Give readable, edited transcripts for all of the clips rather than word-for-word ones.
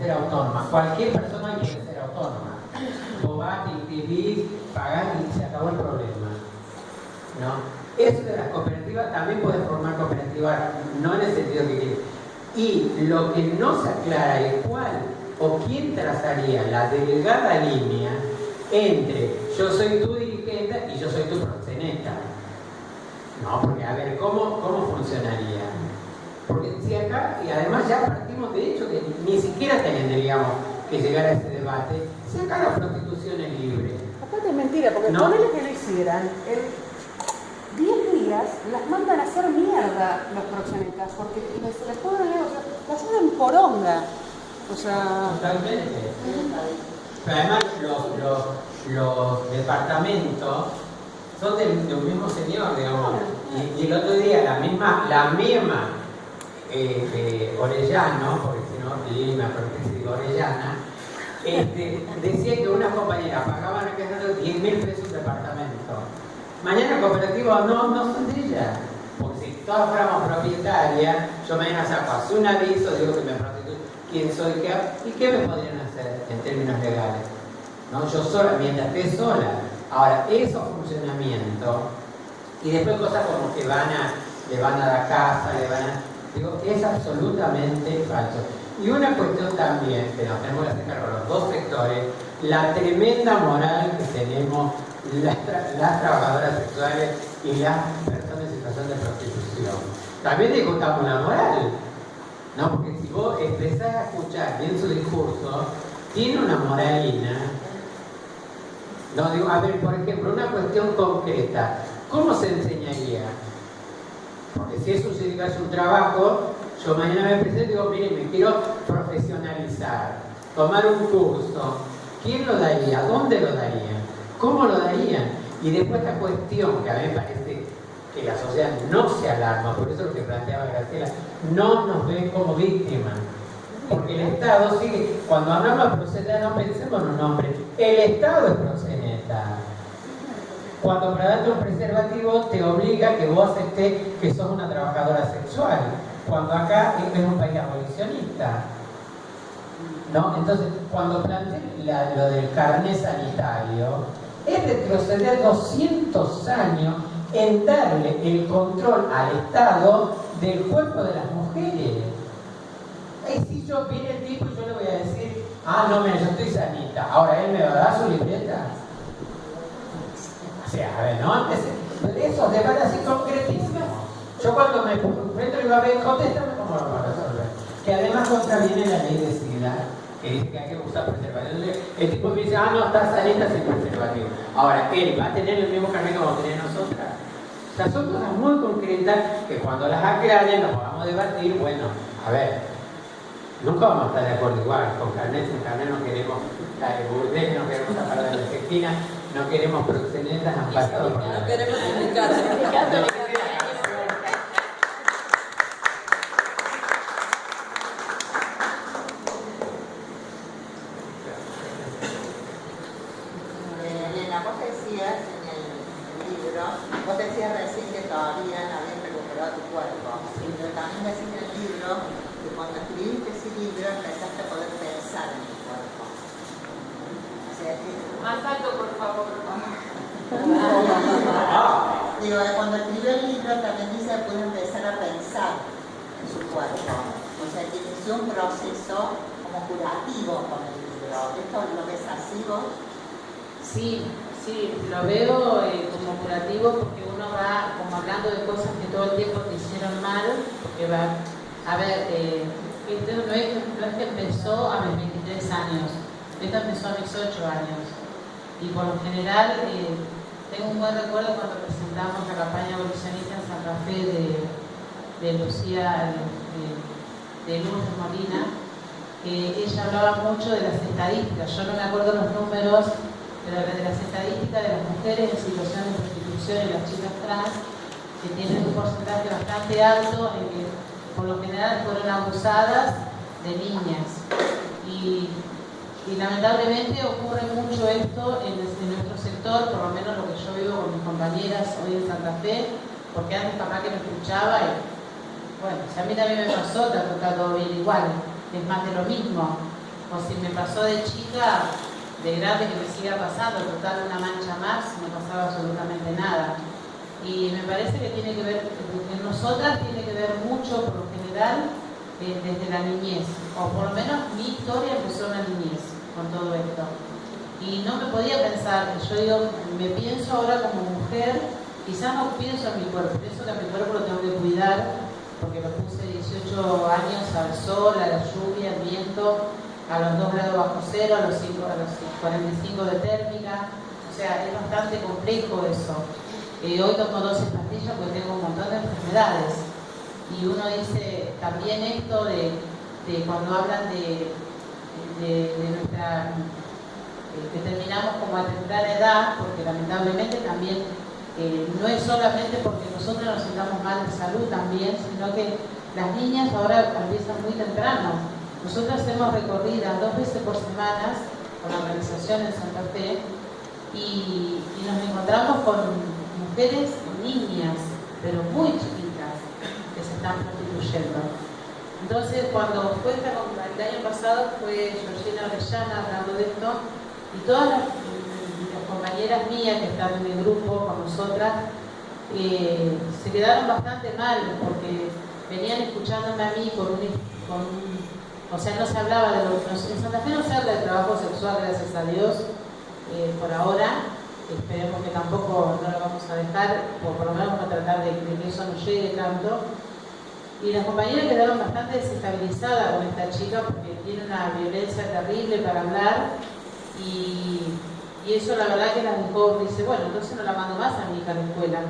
ser autónoma. Cualquier persona quiere ser autónoma. Vos vas, te inscribís, pagás y se acabó el problema, ¿no? Eso de las cooperativas también puede formar cooperativas, no en el sentido que quiere. Y lo que no se aclara es cuál o quién trazaría la delgada línea entre yo soy tu dirigente y yo soy tu proxeneta. No, porque a ver, ¿cómo funcionaría? Porque si acá, y además ya partimos de hecho que ni siquiera tendríamos que llegar a ese debate, si acá la prostitución es libre. Aparte es mentira, porque no. ponele que lo hicieran, en 10 días las mandan a hacer mierda los proxenetas, porque les ponen, o sea, las hacen poronga. O sea... Totalmente. Pero además los departamentos son de un mismo señor, digamos. Y el otro día la misma Orellano, porque si no, me acuerdo que se digo Orellana, decía que unas compañeras pagaban a cada 10.000 pesos un departamento. Mañana cooperativas no son de ellas. Porque si todas fuéramos propietarias, yo mañana saco así un aviso, digo que me prostituyo, quién soy, qué, y qué me podrían hacer en términos legales. ¿No? Yo sola, mientras esté sola. Ahora, esos funcionamientos, y después cosas como que le van a dar casa, digo, es absolutamente falso. Y una cuestión también, que nos tenemos que hacer cargo los dos sectores, la tremenda moral que tenemos las trabajadoras sexuales y las personas en situación de prostitución. También discutamos la moral, ¿no? Porque si vos empezás a escuchar bien su discurso, tiene una moralina. No, digo, a ver, por ejemplo, una cuestión concreta, ¿cómo se enseñaría? Porque si eso significa un trabajo, yo mañana me presento y digo, mire, me quiero profesionalizar, tomar un curso. ¿Quién lo daría? ¿Dónde lo darían? ¿Cómo lo darían? Y después esta cuestión, que a mí me parece que la sociedad no se alarma, por eso lo que planteaba Graciela, no nos ven como víctimas. Porque el Estado sigue, cuando hablamos de proxeneta no pensemos en un nombre, el Estado es proxeneta. Cuando para darte un preservativo te obliga a que vos aceptes que sos una trabajadora sexual, cuando acá es un país abolicionista, ¿no? Entonces, cuando planteé lo del carnet sanitario, es retroceder 200 años en darle el control al Estado del cuerpo de las mujeres. Y si yo viene el tipo y yo le voy a decir, no, mira, yo estoy sanita, ahora él me va a dar su libreta. O sea, a ver, ¿no? Esos debates así concretísimos. Yo cuando me enfrento digo, a ver, contéstame cómo lo va a resolver. Que además contraviene la ley de SIDA, que dice que hay que usar preservativo. El tipo me dice, no, está sanita sin preservativo. Ahora, él va a tener el mismo carnet que vamos a tener nosotras. O sea, son cosas muy concretas que cuando las aclaren nos podamos debatir, bueno, a ver. Nunca vamos a estar de acuerdo igual, con carnet, sin carnet no queremos burdel, no queremos tapar de las esquinas, no queremos proxenetas, han pasado por la... No queremos sindicatos. Elena, vos decías en el libro, vos decías recién que todavía no habías recuperado tu cuerpo, pero también decís en el libro que cuando escribiste ese libro empezaste a poder pensar en tu cuerpo. O sea, que... Más alto, por favor. Digo, cuando escribió el libro también dice que pudo empezar a pensar en su cuerpo. O sea, que inició un proceso como curativo con el libro. ¿Esto lo ves así vos? Sí, lo veo como curativo porque uno va como hablando de cosas que todo el tiempo te hicieron mal, porque va, a ver, esto no es que empezó a mis 23 años, esto empezó a mis 8 años, y por lo general tengo un buen recuerdo cuando presentamos la campaña abolicionista en Santa Fe de Lucía, de Lourdes Molina, que ella hablaba mucho de las estadísticas, yo no me acuerdo los números, pero de las estadísticas de las mujeres en situación de prostitución y las chicas trans, que tienen un porcentaje bastante alto en que por lo general fueron abusadas de niñas. Y lamentablemente ocurre mucho esto en nuestro sector, por lo menos lo que yo vivo con mis compañeras hoy en Santa Fe, porque antes papá que me escuchaba y bueno, si a mí también me pasó, te ha tocado bien igual, es más de lo mismo. o si me pasó de chica, de grande que me siga pasando, total una mancha más, no pasaba absolutamente nada. Y me parece que tiene que ver, en nosotras tiene que ver mucho, por lo general, desde la niñez, o por lo menos mi historia empezó en la niñez, con todo esto. Y no me podía pensar, yo digo, me pienso ahora como mujer, quizás no pienso en mi cuerpo, pienso que a mi cuerpo lo tengo que cuidar, porque lo puse 18 años al sol, a la lluvia, al viento, a los 2 grados bajo cero, a los 45 de térmica, o sea, es bastante complejo eso. Hoy tomo 12 pastillas porque tengo un montón de enfermedades. Y uno dice también esto de cuando hablan de nuestra, que terminamos como a temprana edad, porque lamentablemente también no es solamente porque nosotros nos sintamos mal de salud también, sino que las niñas ahora empiezan muy temprano. Nosotros hacemos recorridas 2 veces por semana con la organización en Santa Fe y nos encontramos con mujeres niñas, pero muy chiquitas, que se están prostituyendo. Entonces, cuando fue el año pasado, fue Georgina Orellana hablando de esto, y todas las compañeras mías que están en el grupo con nosotras se quedaron bastante mal, porque venían escuchándome a mí o sea, no se hablaba de en Santa Fe no se habla de trabajo sexual, gracias a Dios, por ahora. Esperemos que tampoco no lo vamos a dejar, o por lo menos vamos a tratar de que eso no llegue tanto. Y las compañeras quedaron bastante desestabilizadas con esta chica porque tiene una violencia terrible para hablar y eso la verdad que las dejó, dice, bueno, entonces no la mando más a mi hija a la escuela.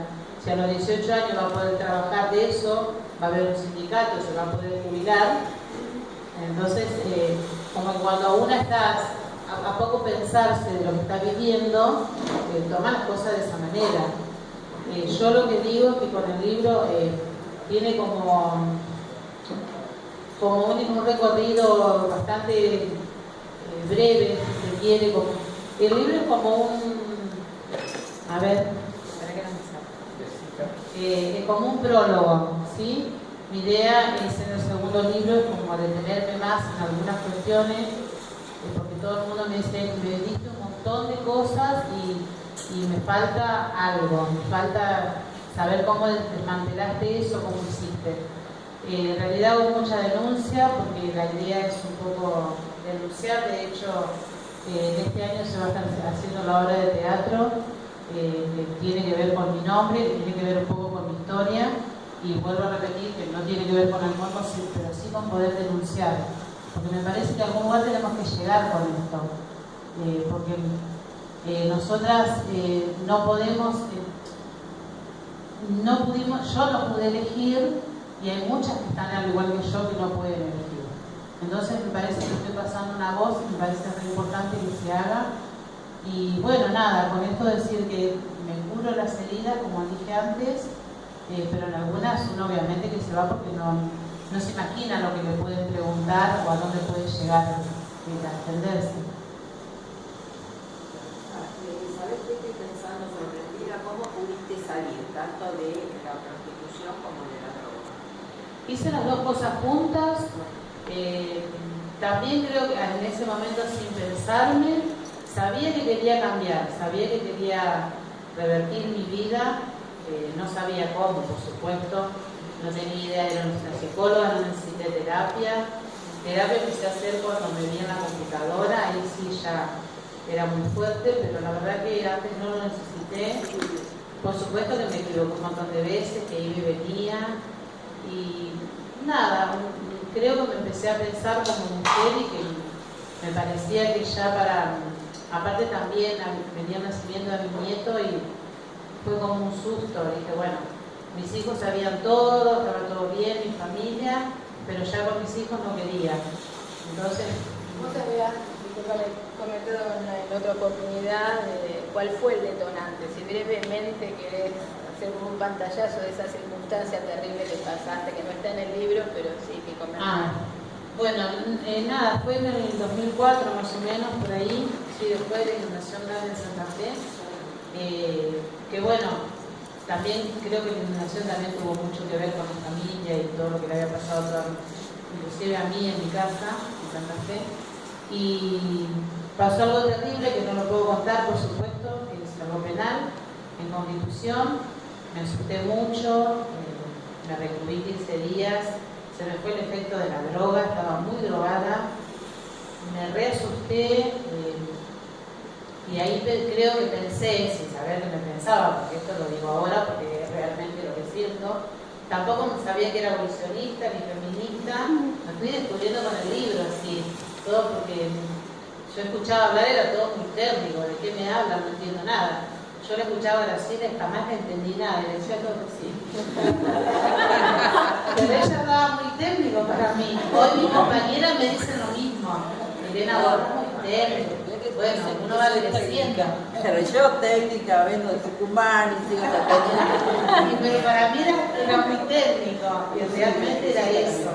Si a los 18 años va a poder trabajar de eso, va a haber un sindicato, se va a poder jubilar. Entonces, como que cuando una está a poco pensarse de lo que está viviendo, toma las cosas de esa manera. Yo lo que digo es que con el libro tiene como un recorrido bastante breve, si se quiere. El libro es como a ver, para que no me salga. Es como un prólogo, ¿sí? Mi idea es en el segundo libro como detenerme más en algunas cuestiones, porque todo el mundo me dice, me diste un montón de cosas y me falta algo, me falta saber cómo desmantelaste eso, cómo hiciste. En realidad hubo mucha denuncia, porque la idea es un poco denunciar. De hecho, este año se va a estar haciendo la obra de teatro que tiene que ver con mi nombre, que tiene que ver un poco con mi historia, y vuelvo a repetir que no tiene que ver con el morbo, pero sí con poder denunciar, porque me parece que a algún lugar tenemos que llegar con esto, porque nosotras no podemos, yo no pude elegir, y hay muchas que están al igual que yo que no pueden elegir. Entonces me parece que estoy pasando una voz, me parece muy importante que se haga. Y bueno, nada, con esto decir que me curo las heridas, como dije antes, pero en algunas uno obviamente que se va porque no se imagina lo que le pueden preguntar o a dónde puede llegar a entenderse. ¿Sabes qué estoy pensando, sorprendida? ¿Cómo pudiste salir tanto de la prostitución como de la droga? Hice las dos cosas juntas. También creo que en ese momento, sin pensarme, sabía que quería cambiar, sabía que quería revertir mi vida, no sabía cómo, por supuesto, no tenía idea, era una psicóloga, no necesité terapia. Terapia empecé a hacer cuando me vi en la computadora, ahí sí ya era muy fuerte, pero la verdad que antes no lo necesité. Por supuesto que me equivoqué un montón de veces, que iba y venía, y nada, creo que me empecé a pensar como mujer y que me parecía que ya aparte también venía el nacimiento de mi nieto y fue como un susto. Dije, bueno, mis hijos sabían todo, estaba todo bien, mi familia, pero ya con mis hijos no quería. Entonces, Vos te habías comentado en otra oportunidad cuál fue el detonante. Si brevemente querés hacer un pantallazo de esa circunstancia terrible que pasaste, que no está en el libro, pero sí que comentás. Bueno, nada, fue en el 2004 más o menos, por ahí, sí, después de la Inundación Grande en Santa Fe, que bueno, también creo que la inundación también tuvo mucho que ver con mi familia y todo lo que le había pasado, inclusive a mí en mi casa, en Santa Fe. Y pasó algo terrible que no lo puedo contar, por supuesto, que es algo penal, en Constitución. Me asusté mucho, me recluí 15 días, se me fue el efecto de la droga, estaba muy drogada, me reasusté y ahí creo que pensé, sin saber que me pensaba, porque esto lo digo ahora porque es realmente lo que siento. Tampoco sabía que era abolicionista ni feminista, me fui descubriendo con el libro, así, todo porque yo escuchaba hablar, era todo muy técnico, ¿de qué me hablan? No entiendo nada. Yo le escuchaba a Graciela y jamás le entendí nada, y le decía todo que sí. Pero ella hablaba muy técnico para mí. Hoy mi compañera me dice lo mismo. Elena Borja muy técnico. Bueno, uno va creciendo. Pero yo técnica, vengo de Tucumán y sigo aprendiendo. Pero para mí era muy técnico, y realmente era eso.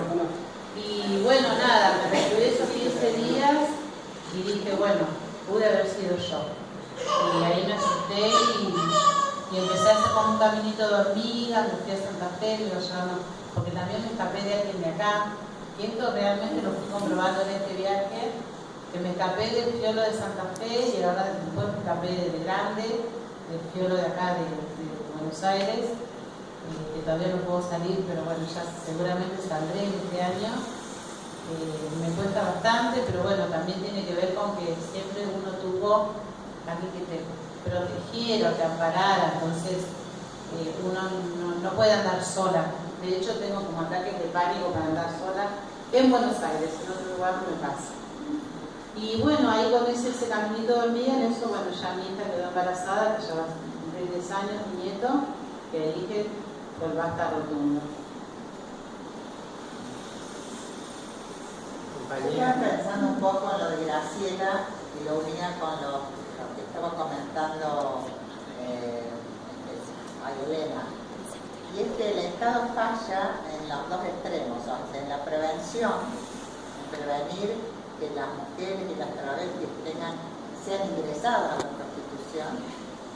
Y bueno, nada, me recluí esos 15 días y dije, bueno, pude haber sido yo. Y ahí me asusté y empecé a hacer como un caminito de hormigas, me fui a Santa Fe, digo, yo no, porque también me escapé de alguien de acá. Y esto realmente lo fui comprobando en este viaje, que me escapé del fiolo de Santa Fe y ahora después me escapé de Grande, del fiolo de acá de Buenos Aires, que todavía no puedo salir, pero bueno, ya seguramente saldré este año. Me cuesta bastante, pero bueno, también tiene que ver con que siempre uno tuvo alguien que te protegiera, te amparara, entonces uno no puede andar sola. De hecho, tengo como ataques de pánico para andar sola en Buenos Aires, en otro lugar no me pasa. Y bueno, ahí cuando hice ese caminito de hormiga, en eso, bueno, ya mi hija quedó embarazada, que ya va a cumplir 10 años, mi nieto, que elige por basta rotundo. Estaba pensando un poco en lo de Graciela y lo unía con lo que estaba comentando a Elena. Y es que el Estado falla en los dos extremos, o sea, en la prevención, en prevenir que las mujeres y las travestis sean ingresadas a la prostitución,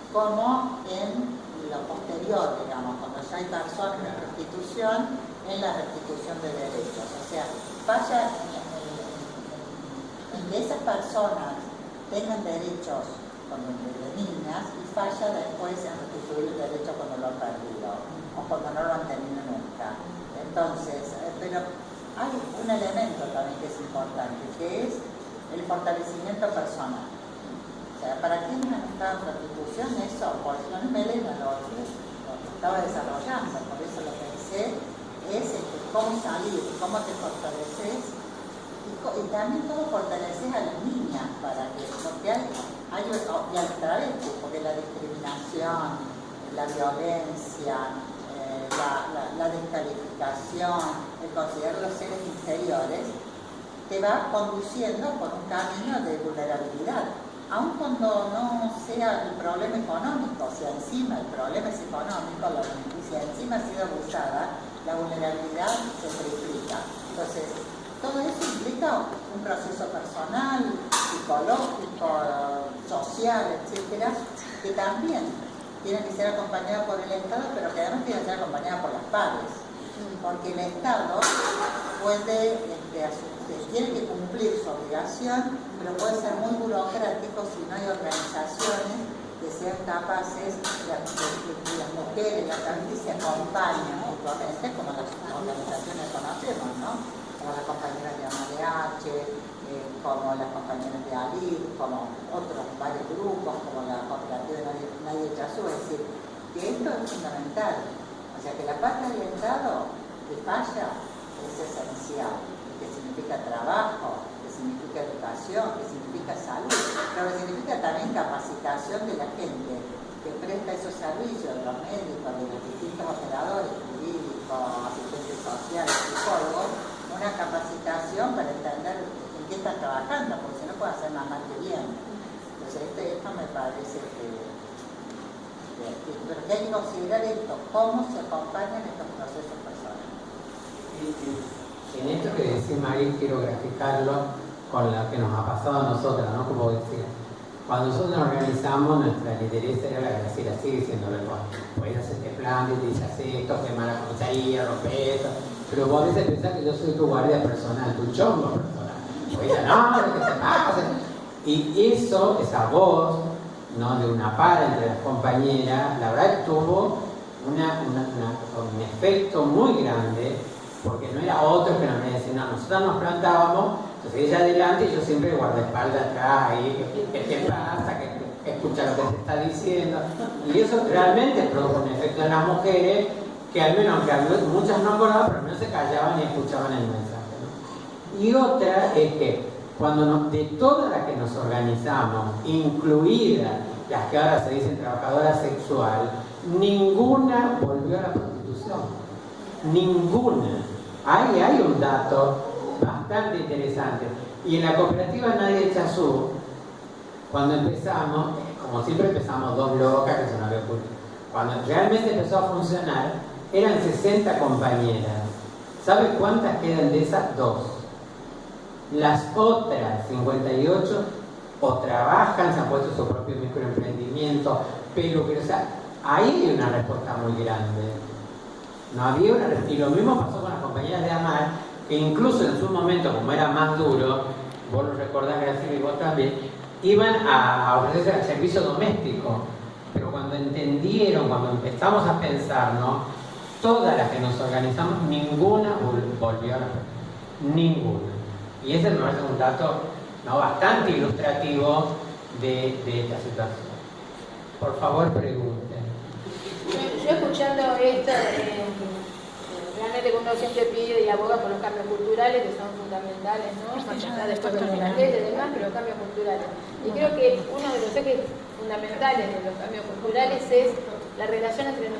como en lo posterior, digamos, cuando ya hay personas en prostitución, en la restitución de derechos. O sea, falla en que esas personas tengan derechos cuando de niñas y falla después en restituir el derecho cuando lo han perdido o cuando no lo han tenido nunca. Entonces, pero hay un elemento también que es importante, que es el fortalecimiento personal. O sea, para quienes han estado en prostitución, eso, por eso no es Elena lo estaba desarrollando, por eso lo pensé, es cómo salir, cómo te fortaleces. Y también todo fortaleces a las niñas para que, porque hay y al través, porque la discriminación, la violencia, la descalificación, el considerar los seres inferiores, te va conduciendo por un camino de vulnerabilidad. Aun cuando no sea el problema económico, si encima el problema es económico, y si encima ha sido abusada, la vulnerabilidad se triplica. Entonces, todo eso implica un proceso personal, psicológico, social, etcétera, que también tiene que ser acompañado por el Estado, pero que además tiene que ser acompañado por las pares. Porque el Estado tiene que cumplir su obligación, pero puede ser muy burocrático si no hay organizaciones que sean capaces, las mujeres, las familias se acompañan mutuamente, como las organizaciones conocemos, ¿no? Como las compañeras de AMADH, como las compañeras de ALID, como otros varios grupos, como la cooperativa de Nadie Chazú. Es decir, que esto es fundamental. O sea, que la parte del Estado que falla es esencial, que significa trabajo, que significa educación, que significa salud, pero que significa también capacitación de la gente que presta esos servicios, de los médicos, de los distintos operadores jurídicos, asistentes sociales, psicólogos, una capacitación para entender en qué están trabajando, porque si no puede hacer nada más que bien. Entonces esto me parece pero que hay que considerar esto, cómo se acompañan estos procesos personales. En esto que decía María, quiero graficarlo con lo que nos ha pasado a nosotras, ¿no? Como decía, cuando nosotros nos organizamos, nuestra lideresa era la Graciela, sigue siendo la igual. Puedes hacer este plan, dices esto, quemar la comisaría, romper esto. Pero vos a veces pensás que yo soy tu guardia personal, tu chongo personal. Oiga, no, ¿qué te pasa? Y eso, esa voz, ¿no? De una par entre las compañeras, la verdad que tuvo un efecto muy grande, porque no era otro que nos venía a decir, no, nosotros nos plantábamos, entonces ella adelante y yo siempre guardaespaldas atrás, ahí, ¿qué te pasa? ¿Qué escucha lo que se está diciendo? Y eso realmente produjo un efecto en las mujeres, que al menos, muchas no acordaban, pero al menos se callaban y escuchaban el mensaje, ¿no? Y otra es que cuando de todas las que nos organizamos, incluidas las que ahora se dicen trabajadoras sexual, ninguna volvió a la prostitución. Ninguna. Ahí hay un dato bastante interesante. Y en la cooperativa Nadie de Chazú, cuando empezamos, como siempre empezamos dos locas que se nos había ocurrido. Cuando realmente empezó a funcionar, eran 60 compañeras. ¿Sabe cuántas quedan de esas? 2. Las otras 58 o trabajan, se han puesto su propio microemprendimiento, pero o sea, ahí hay una respuesta muy grande. No había una respuesta. Y lo mismo pasó con las compañeras de Amar, que incluso en su momento, como era más duro, vos lo recordás, Graciela, y vos también, iban a ofrecerse al servicio doméstico. Pero cuando entendieron, cuando empezamos a pensar, ¿no? Todas las que nos organizamos, ninguna volvió a la prostitución. Ninguna. Y ese me parece un dato, ¿no? Bastante ilustrativo de esta situación. Por favor, pregunten. Yo escuchando esto, realmente uno siempre pide y aboga por los cambios culturales que son fundamentales, ¿no? Más allá después de las leyes y demás, pero los cambios culturales. Y creo que uno de los ejes fundamentales de los cambios culturales es la relación entre nosotros